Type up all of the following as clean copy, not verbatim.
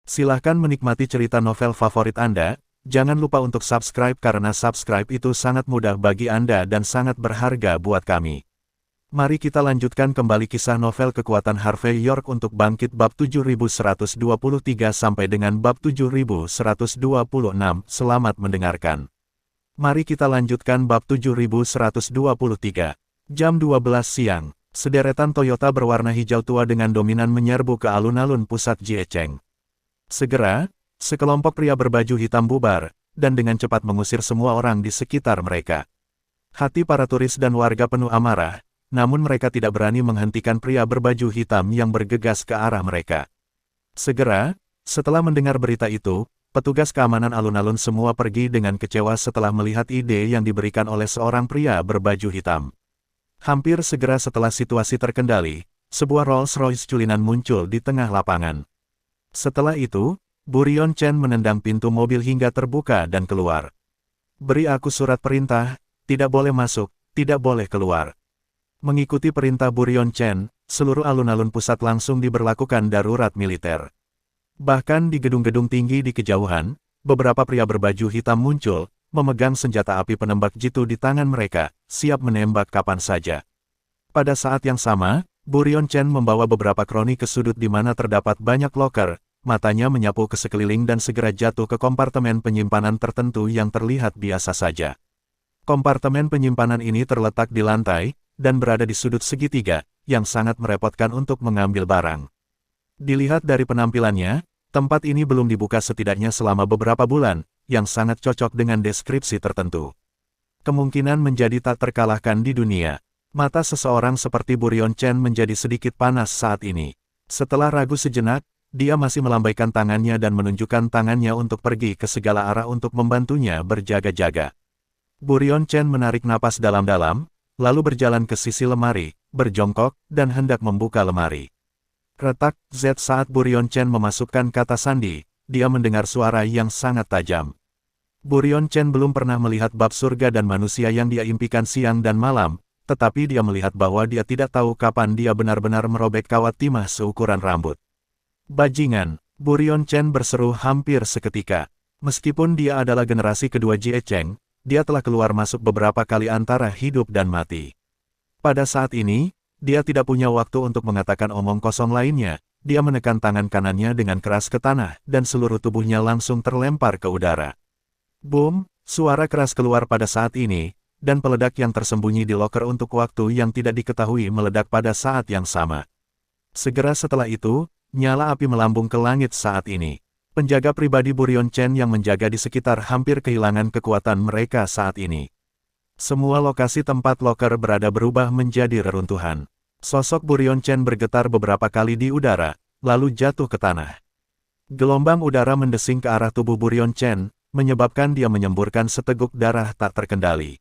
Silahkan menikmati cerita novel favorit Anda. Jangan lupa untuk subscribe karena subscribe itu sangat mudah bagi Anda dan sangat berharga buat kami. Mari kita lanjutkan kembali kisah novel Kekuatan Harvey York untuk bangkit bab 7123 sampai dengan bab 7126. Selamat mendengarkan. Mari kita lanjutkan bab 7123. Jam 12 siang, sederetan Toyota berwarna hijau tua dengan dominan menyerbu ke alun-alun pusat Jiecheng. Segera, sekelompok pria berbaju hitam bubar, dan dengan cepat mengusir semua orang di sekitar mereka. Hati para turis dan warga penuh amarah, namun mereka tidak berani menghentikan pria berbaju hitam yang bergegas ke arah mereka. Segera, setelah mendengar berita itu, petugas keamanan alun-alun semua pergi dengan kecewa setelah melihat ide yang diberikan oleh seorang pria berbaju hitam. Hampir segera setelah situasi terkendali, sebuah Rolls-Royce culinan muncul di tengah lapangan. Setelah itu, Burion Chen menendang pintu mobil hingga terbuka dan keluar. "Beri aku surat perintah, tidak boleh masuk, tidak boleh keluar." Mengikuti perintah Burion Chen, seluruh alun-alun pusat langsung diberlakukan darurat militer. Bahkan di gedung-gedung tinggi di kejauhan, beberapa pria berbaju hitam muncul, memegang senjata api penembak jitu di tangan mereka, siap menembak kapan saja. Pada saat yang sama, Burion Chen membawa beberapa kroni ke sudut di mana terdapat banyak loker, matanya menyapu ke sekeliling dan segera jatuh ke kompartemen penyimpanan tertentu yang terlihat biasa saja. Kompartemen penyimpanan ini terletak di lantai, dan berada di sudut segitiga, yang sangat merepotkan untuk mengambil barang. Dilihat dari penampilannya, tempat ini belum dibuka setidaknya selama beberapa bulan, yang sangat cocok dengan deskripsi tertentu. Kemungkinan menjadi tak terkalahkan di dunia. Mata seseorang seperti Burion Chen menjadi sedikit panas saat ini. Setelah ragu sejenak, dia masih melambaikan tangannya dan menunjukkan tangannya untuk pergi ke segala arah untuk membantunya berjaga-jaga. Burion Chen menarik napas dalam-dalam, lalu berjalan ke sisi lemari, berjongkok, dan hendak membuka lemari. Retak, Z saat Burion Chen memasukkan kata sandi, dia mendengar suara yang sangat tajam. Burion Chen belum pernah melihat bab surga dan manusia yang dia impikan siang dan malam, tetapi dia melihat bahwa dia tidak tahu kapan dia benar-benar merobek kawat timah seukuran rambut. "Bajingan!" Burion Chen berseru hampir seketika. Meskipun dia adalah generasi kedua Jiecheng, dia telah keluar masuk beberapa kali antara hidup dan mati. Pada saat ini, dia tidak punya waktu untuk mengatakan omong kosong lainnya. Dia menekan tangan kanannya dengan keras ke tanah, dan seluruh tubuhnya langsung terlempar ke udara. Boom! Suara keras keluar pada saat ini, dan peledak yang tersembunyi di loker untuk waktu yang tidak diketahui meledak pada saat yang sama. Segera setelah itu, nyala api melambung ke langit saat ini. Penjaga pribadi Burion Chen yang menjaga di sekitar hampir kehilangan kekuatan mereka saat ini. Semua lokasi tempat loker berada berubah menjadi reruntuhan. Sosok Burion Chen bergetar beberapa kali di udara, lalu jatuh ke tanah. Gelombang udara mendesing ke arah tubuh Burion Chen, menyebabkan dia menyemburkan seteguk darah tak terkendali.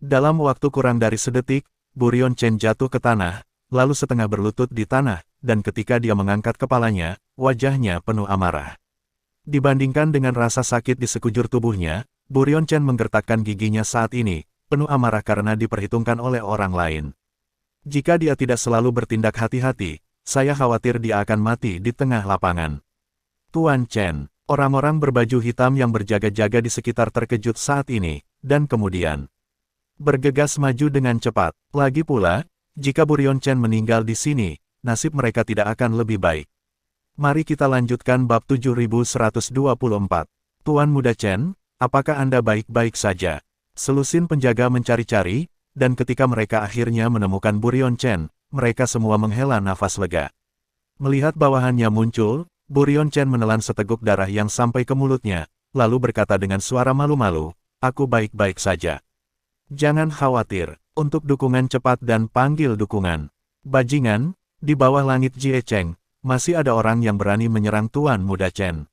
Dalam waktu kurang dari sedetik, Burion Chen jatuh ke tanah, lalu setengah berlutut di tanah, dan ketika dia mengangkat kepalanya, wajahnya penuh amarah. Dibandingkan dengan rasa sakit di sekujur tubuhnya, Burion Chen menggertakkan giginya saat ini, penuh amarah karena diperhitungkan oleh orang lain. Jika dia tidak selalu bertindak hati-hati, saya khawatir dia akan mati di tengah lapangan. "Tuan Chen," orang-orang berbaju hitam yang berjaga-jaga di sekitar terkejut saat ini, dan kemudian bergegas maju dengan cepat. Lagi pula, jika Burion Chen meninggal di sini, nasib mereka tidak akan lebih baik. Mari kita lanjutkan bab 7124. "Tuan Muda Chen, apakah Anda baik-baik saja?" Selusin penjaga mencari-cari, dan ketika mereka akhirnya menemukan Burion Chen, mereka semua menghela nafas lega. Melihat bawahannya muncul, Burion Chen menelan seteguk darah yang sampai ke mulutnya, lalu berkata dengan suara malu-malu, "Aku baik-baik saja. Jangan khawatir, untuk dukungan cepat dan panggil dukungan. Bajingan, di bawah langit Jiecheng, masih ada orang yang berani menyerang Tuan Muda Chen."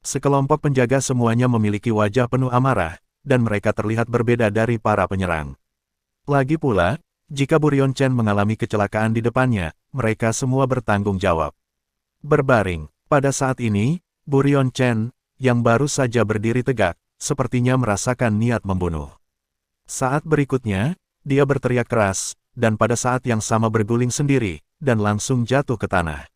Sekelompok penjaga semuanya memiliki wajah penuh amarah, dan mereka terlihat berbeda dari para penyerang. Lagi pula, jika Burion Chen mengalami kecelakaan di depannya, mereka semua bertanggung jawab. Berbaring, pada saat ini, Burion Chen, yang baru saja berdiri tegak, sepertinya merasakan niat membunuh. Saat berikutnya, dia berteriak keras, dan pada saat yang sama berguling sendiri, dan langsung jatuh ke tanah.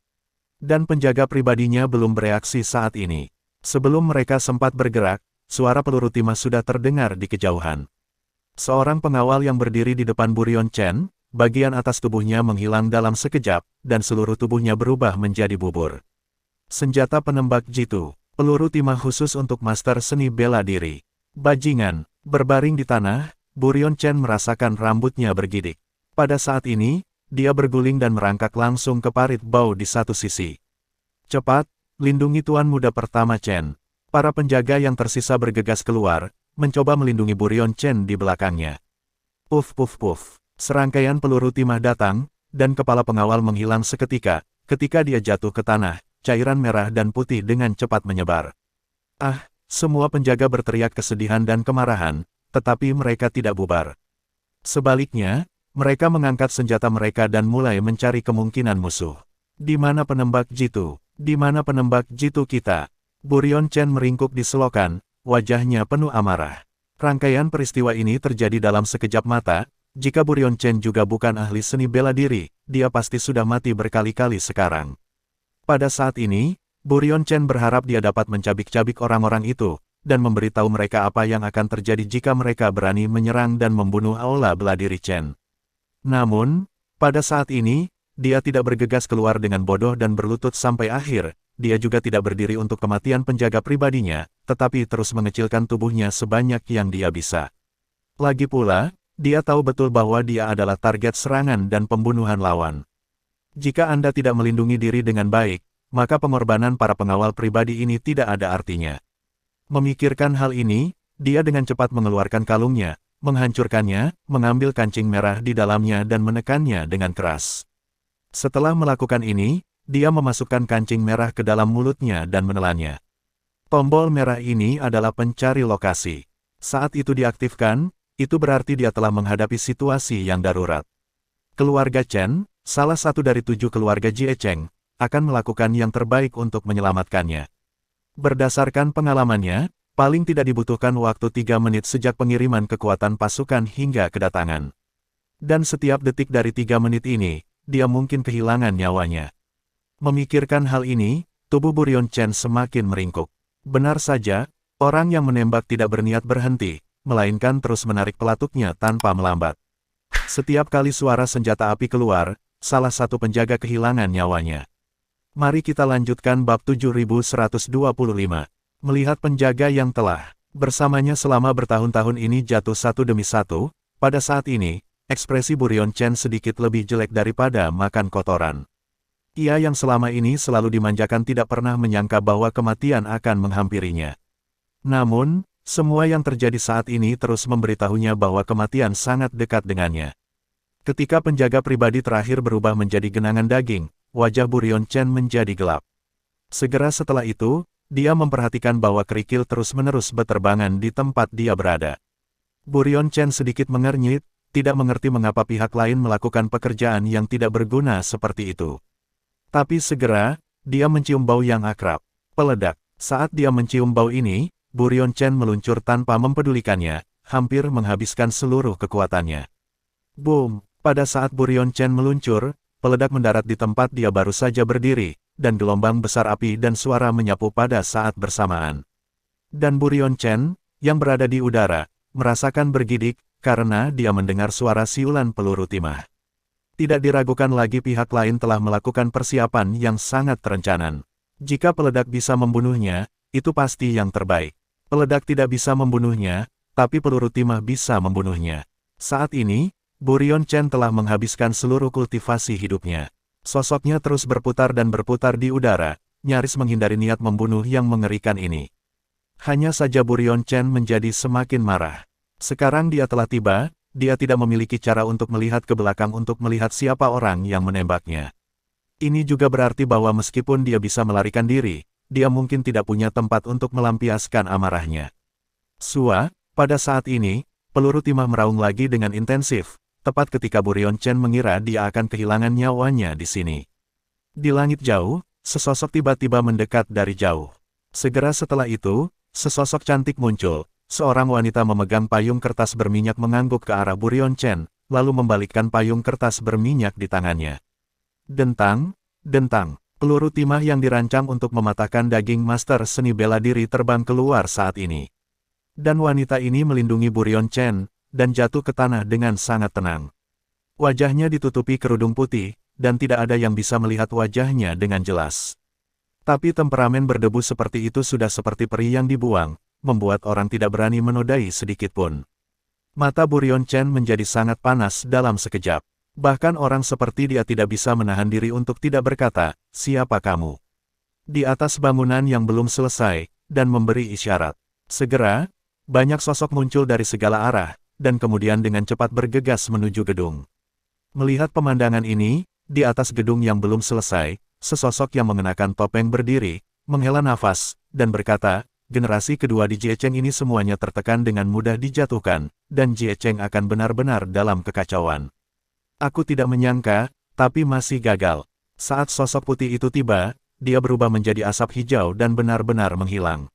Dan penjaga pribadinya belum bereaksi saat ini. Sebelum mereka sempat bergerak, suara peluru timah sudah terdengar di kejauhan. Seorang pengawal yang berdiri di depan Buryon Chen, bagian atas tubuhnya menghilang dalam sekejap, dan seluruh tubuhnya berubah menjadi bubur. Senjata penembak jitu, peluru timah khusus untuk master seni bela diri. Bajingan, berbaring di tanah, Buryon Chen merasakan rambutnya bergidik. Pada saat ini, dia berguling dan merangkak langsung ke parit bau di satu sisi. Cepat, lindungi tuan muda pertama Chen. Para penjaga yang tersisa bergegas keluar, mencoba melindungi Buryon Chen di belakangnya. Puff puff puff, serangkaian peluru timah datang, dan kepala pengawal menghilang seketika, ketika dia jatuh ke tanah, cairan merah dan putih dengan cepat menyebar. Ah, semua penjaga berteriak kesedihan dan kemarahan, tetapi mereka tidak bubar. Sebaliknya, mereka mengangkat senjata mereka dan mulai mencari kemungkinan musuh. Di mana penembak jitu? Di mana penembak jitu kita? Buryon Chen meringkuk di selokan, wajahnya penuh amarah. Rangkaian peristiwa ini terjadi dalam sekejap mata. Jika Buryon Chen juga bukan ahli seni bela diri, dia pasti sudah mati berkali-kali sekarang. Pada saat ini, Buryon Chen berharap dia dapat mencabik-cabik orang-orang itu, dan memberitahu mereka apa yang akan terjadi jika mereka berani menyerang dan membunuh aula bela diri Chen. Namun, pada saat ini, dia tidak bergegas keluar dengan bodoh dan berlutut sampai akhir. Dia juga tidak berdiri untuk kematian penjaga pribadinya, tetapi terus mengecilkan tubuhnya sebanyak yang dia bisa. Lagi pula, dia tahu betul bahwa dia adalah target serangan dan pembunuhan lawan. Jika Anda tidak melindungi diri dengan baik, maka pengorbanan para pengawal pribadi ini tidak ada artinya. Memikirkan hal ini, dia dengan cepat mengeluarkan kalungnya, menghancurkannya, mengambil kancing merah di dalamnya dan menekannya dengan keras. Setelah melakukan ini, dia memasukkan kancing merah ke dalam mulutnya dan menelannya. Tombol merah ini adalah pencari lokasi. Saat itu diaktifkan, itu berarti dia telah menghadapi situasi yang darurat. Keluarga Chen, salah satu dari 7 keluarga Jie Cheng, akan melakukan yang terbaik untuk menyelamatkannya. Berdasarkan pengalamannya, paling tidak dibutuhkan waktu 3 menit sejak pengiriman kekuatan pasukan hingga kedatangan. Dan setiap detik dari 3 menit ini, dia mungkin kehilangan nyawanya. Memikirkan hal ini, tubuh Buryon Chen semakin meringkuk. Benar saja, orang yang menembak tidak berniat berhenti, melainkan terus menarik pelatuknya tanpa melambat. Setiap kali suara senjata api keluar, salah satu penjaga kehilangan nyawanya. Mari kita lanjutkan bab 7125. Melihat penjaga yang telah bersamanya selama bertahun-tahun ini jatuh satu demi satu, pada saat ini, ekspresi Buryon Chen sedikit lebih jelek daripada makan kotoran. Ia yang selama ini selalu dimanjakan tidak pernah menyangka bahwa kematian akan menghampirinya. Namun, semua yang terjadi saat ini terus memberitahunya bahwa kematian sangat dekat dengannya. Ketika penjaga pribadi terakhir berubah menjadi genangan daging, wajah Buryon Chen menjadi gelap. Segera setelah itu, dia memperhatikan bahwa kerikil terus-menerus berterbangan di tempat dia berada. Buryon Chen sedikit mengernyit, tidak mengerti mengapa pihak lain melakukan pekerjaan yang tidak berguna seperti itu. Tapi segera, dia mencium bau yang akrab. Peledak. Saat dia mencium bau ini, Buryon Chen meluncur tanpa mempedulikannya, hampir menghabiskan seluruh kekuatannya. Boom! Pada saat Buryon Chen meluncur, peledak mendarat di tempat dia baru saja berdiri, dan gelombang besar api dan suara menyapu pada saat bersamaan. Dan Buryon Chen, yang berada di udara, merasakan bergidik, karena dia mendengar suara siulan peluru timah. Tidak diragukan lagi pihak lain telah melakukan persiapan yang sangat terencana. Jika peledak bisa membunuhnya, itu pasti yang terbaik. Peledak tidak bisa membunuhnya, tapi peluru timah bisa membunuhnya. Saat ini, Buryon Chen telah menghabiskan seluruh kultivasi hidupnya. Sosoknya terus berputar dan berputar di udara, nyaris menghindari niat membunuh yang mengerikan ini. Hanya saja Buryon Chen menjadi semakin marah. Sekarang dia telah tiba, dia tidak memiliki cara untuk melihat ke belakang untuk melihat siapa orang yang menembaknya. Ini juga berarti bahwa meskipun dia bisa melarikan diri, dia mungkin tidak punya tempat untuk melampiaskan amarahnya. Pada saat ini, peluru timah meraung lagi dengan intensif, tepat ketika Buryon Chen mengira dia akan kehilangan nyawanya di sini. Di langit jauh, sesosok tiba-tiba mendekat dari jauh. Segera setelah itu, sesosok cantik muncul. Seorang wanita memegang payung kertas berminyak mengangguk ke arah Buryon Chen, lalu membalikkan payung kertas berminyak di tangannya. Dentang, dentang. Peluru timah yang dirancang untuk mematahkan daging master seni bela diri terbang keluar saat ini. Dan wanita ini melindungi Buryon Chen, dan jatuh ke tanah dengan sangat tenang. Wajahnya ditutupi kerudung putih, dan tidak ada yang bisa melihat wajahnya dengan jelas. Tapi temperamen berdebu seperti itu sudah seperti peri yang dibuang, membuat orang tidak berani menodai sedikitpun. Mata Buryon Chen menjadi sangat panas dalam sekejap. Bahkan orang seperti dia tidak bisa menahan diri untuk tidak berkata, "Siapa kamu?" Di atas bangunan yang belum selesai, dan memberi isyarat. Segera, banyak sosok muncul dari segala arah, dan kemudian dengan cepat bergegas menuju gedung. Melihat pemandangan ini, di atas gedung yang belum selesai, sesosok yang mengenakan topeng berdiri, menghela nafas, dan berkata, "Generasi kedua di Jie Cheng ini semuanya tertekan dengan mudah dijatuhkan, dan Jie Cheng akan benar-benar dalam kekacauan. Aku tidak menyangka, tapi masih gagal." Saat sosok putih itu tiba, dia berubah menjadi asap hijau dan benar-benar menghilang.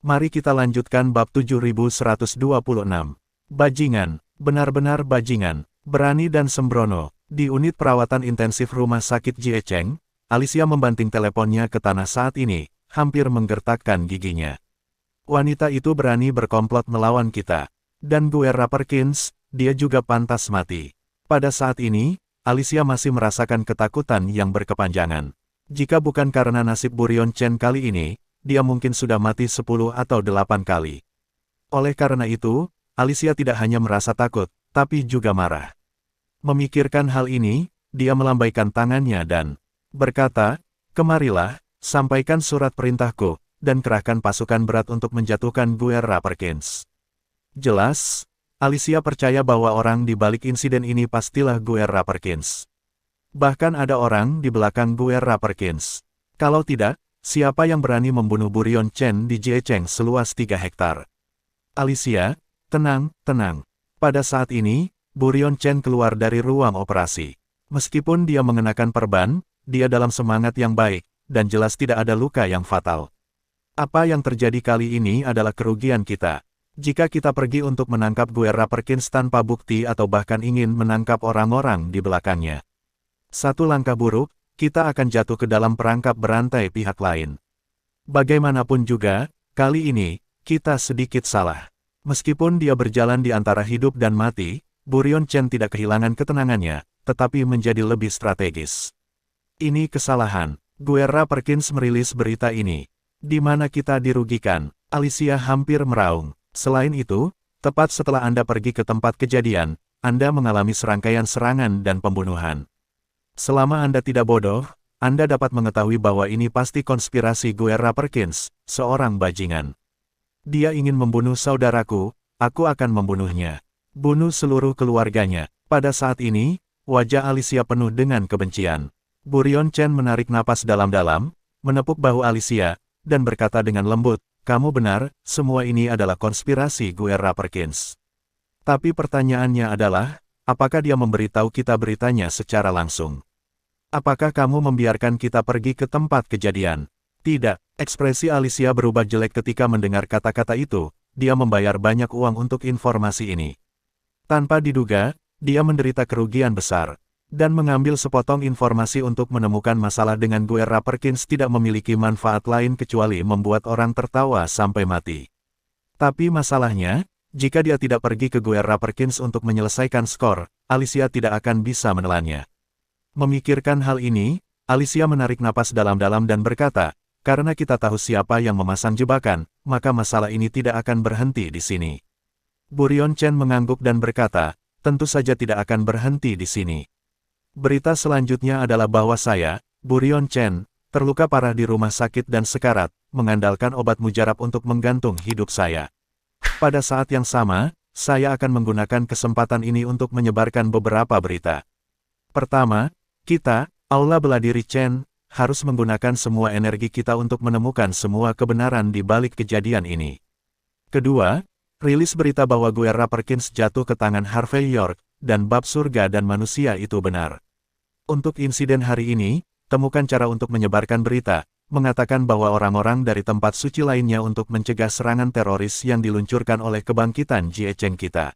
Mari kita lanjutkan bab 7126. Bajingan, benar-benar bajingan, berani dan sembrono. Di unit perawatan intensif rumah sakit Jie Cheng, Alicia membanting teleponnya ke tanah saat ini, hampir menggertakkan giginya. Wanita itu berani berkomplot melawan kita. Dan Guerra Perkins, dia juga pantas mati. Pada saat ini, Alicia masih merasakan ketakutan yang berkepanjangan. Jika bukan karena nasib Buryon Chen kali ini, dia mungkin sudah mati 10 atau 8 kali. Oleh karena itu, Alicia tidak hanya merasa takut, tapi juga marah. Memikirkan hal ini, dia melambaikan tangannya dan berkata, "Kemarilah, sampaikan surat perintahku, dan kerahkan pasukan berat untuk menjatuhkan Guerra Perkins." Jelas, Alicia percaya bahwa orang di balik insiden ini pastilah Guerra Perkins. Bahkan ada orang di belakang Guerra Perkins. Kalau tidak, siapa yang berani membunuh Buryon Chen di Jie Cheng seluas 3 hektar? Alicia, tenang, tenang. Pada saat ini, Buryon Chen keluar dari ruang operasi. Meskipun dia mengenakan perban, dia dalam semangat yang baik, dan jelas tidak ada luka yang fatal. Apa yang terjadi kali ini adalah kerugian kita. Jika kita pergi untuk menangkap Guerra Perkins tanpa bukti atau bahkan ingin menangkap orang-orang di belakangnya. Satu langkah buruk, kita akan jatuh ke dalam perangkap berantai pihak lain. Bagaimanapun juga, kali ini, kita sedikit salah. Meskipun dia berjalan di antara hidup dan mati, Buryon Chen tidak kehilangan ketenangannya, tetapi menjadi lebih strategis. Ini kesalahan. Guerra Perkins merilis berita ini. Di mana kita dirugikan? Alicia hampir meraung. Selain itu, tepat setelah Anda pergi ke tempat kejadian, Anda mengalami serangkaian serangan dan pembunuhan. Selama Anda tidak bodoh, Anda dapat mengetahui bahwa ini pasti konspirasi Guerra Perkins, seorang bajingan. Dia ingin membunuh saudaraku, aku akan membunuhnya. Bunuh seluruh keluarganya. Pada saat ini, wajah Alicia penuh dengan kebencian. Buryon Chen menarik napas dalam-dalam, menepuk bahu Alicia, dan berkata dengan lembut, "Kamu benar, semua ini adalah konspirasi Guerra Perkins." Tapi pertanyaannya adalah, apakah dia memberitahu kita beritanya secara langsung? Apakah kamu membiarkan kita pergi ke tempat kejadian? Tidak. Ekspresi Alicia berubah jelek ketika mendengar kata-kata itu. Dia membayar banyak uang untuk informasi ini. Tanpa diduga, dia menderita kerugian besar. Dan mengambil sepotong informasi untuk menemukan masalah dengan Guerra Perkins tidak memiliki manfaat lain kecuali membuat orang tertawa sampai mati. Tapi masalahnya, jika dia tidak pergi ke Guerra Perkins untuk menyelesaikan skor, Alicia tidak akan bisa menelannya. Memikirkan hal ini, Alicia menarik napas dalam-dalam dan berkata, "Karena kita tahu siapa yang memasang jebakan, maka masalah ini tidak akan berhenti di sini." Buryon Chen mengangguk dan berkata, "Tentu saja tidak akan berhenti di sini." Berita selanjutnya adalah bahwa saya, Buryon Chen, terluka parah di rumah sakit dan sekarat, mengandalkan obat mujarab untuk menggantung hidup saya. Pada saat yang sama, saya akan menggunakan kesempatan ini untuk menyebarkan beberapa berita. Pertama, kita, Aula Bela Diri Chen, harus menggunakan semua energi kita untuk menemukan semua kebenaran di balik kejadian ini. Kedua, rilis berita bahwa Guerra Perkins jatuh ke tangan Harvey York, dan bab surga dan manusia itu benar. Untuk insiden hari ini, temukan cara untuk menyebarkan berita, mengatakan bahwa orang-orang dari tempat suci lainnya untuk mencegah serangan teroris yang diluncurkan oleh kebangkitan Jie Cheng kita.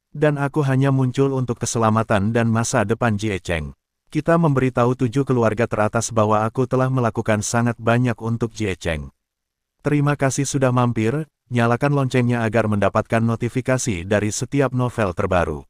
Dan aku hanya muncul untuk keselamatan dan masa depan Jie Cheng. Kita memberitahu 7 keluarga teratas bahwa aku telah melakukan sangat banyak untuk Jie Cheng. Terima kasih sudah mampir, nyalakan loncengnya agar mendapatkan notifikasi dari setiap novel terbaru.